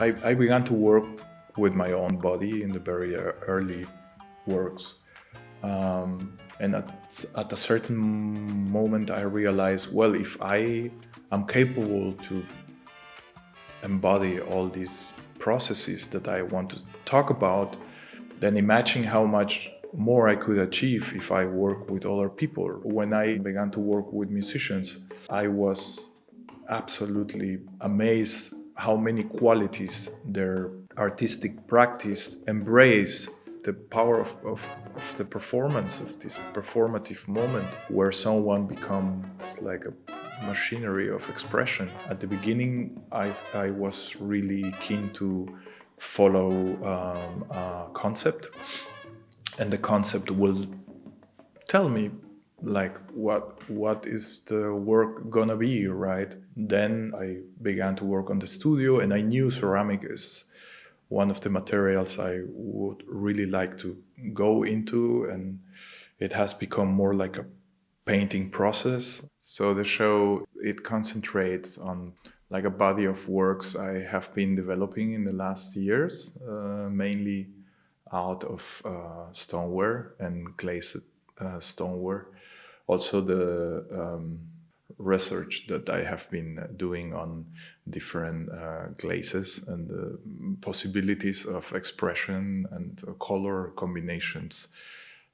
I began to work with my own body in the very early works. And at a certain moment, I realized, well, if I am capable to embody all these processes that I want to talk about, then imagine how much more I could achieve if I work with other people. When I began to work with musicians, I was absolutely amazed how many qualities their artistic practice embrace. The power of the performance, of this performative moment where someone becomes like a machinery of expression. At the beginning, I was really keen to follow a concept, and the concept will tell me like what is the work gonna be, right? Then I began to work on the studio, and I knew ceramic is one of the materials I would really like to go into, and it has become more like a painting process. So the show, it concentrates on like a body of works I have been developing in the last years, mainly out of stoneware and glazed stoneware. Also the research that I have been doing on different glazes and the possibilities of expression and color combinations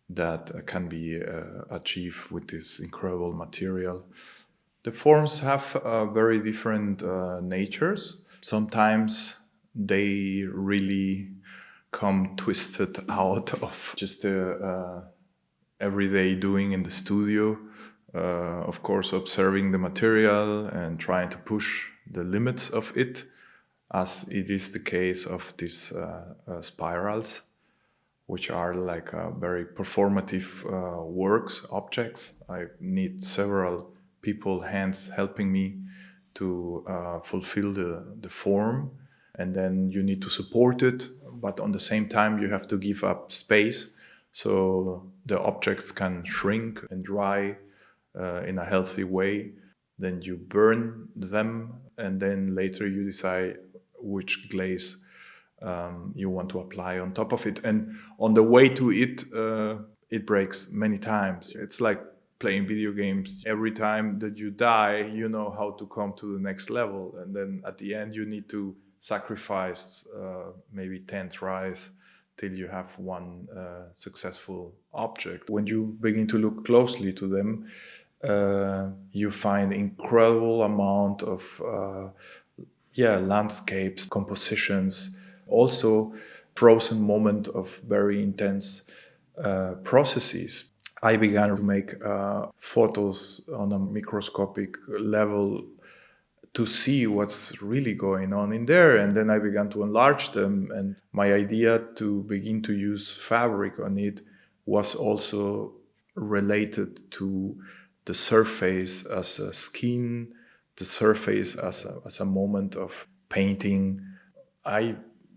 that can be achieved with this incredible material. The forms have very different natures. Sometimes they really come twisted out of just the everyday doing in the studio. Of course, observing the material and trying to push the limits of it, as it is the case of these spirals, which are like very performative works, objects. I need several people, hands helping me to fulfill the form, and then you need to support it, but on the same time you have to give up space so the objects can shrink and dry in a healthy way. Then you burn them, and then later you decide which glaze you want to apply on top of it. And on the way to it, it breaks many times. It's like playing video games. Every time that you die, you know how to come to the next level. And then at the end, you need to sacrifice maybe 10 tries till you have one successful object. When you begin to look closely to them, you find incredible amount of landscapes, compositions, also frozen moment of very intense processes. I began to make photos on a microscopic level to see what's really going on in there, and then I began to enlarge them, and my idea to begin to use fabric on it was also related to the surface as a skin, the surface as a moment of painting. I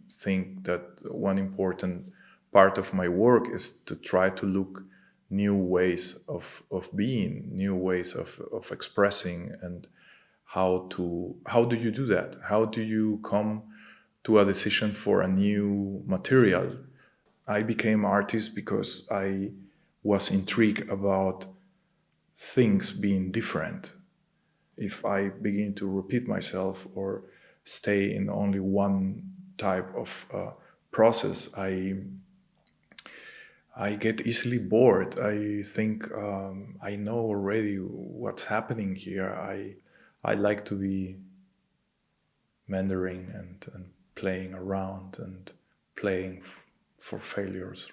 think that one important part of my work is to try to look new ways of being, new ways of expressing, and how do you do that? How do you come to a decision for a new material? I became artist because I was intrigued about things being different. If I begin to repeat myself or stay in only one type of process, I get easily bored. I think I know already what's happening here. I like to be meandering and playing around and playing for failures.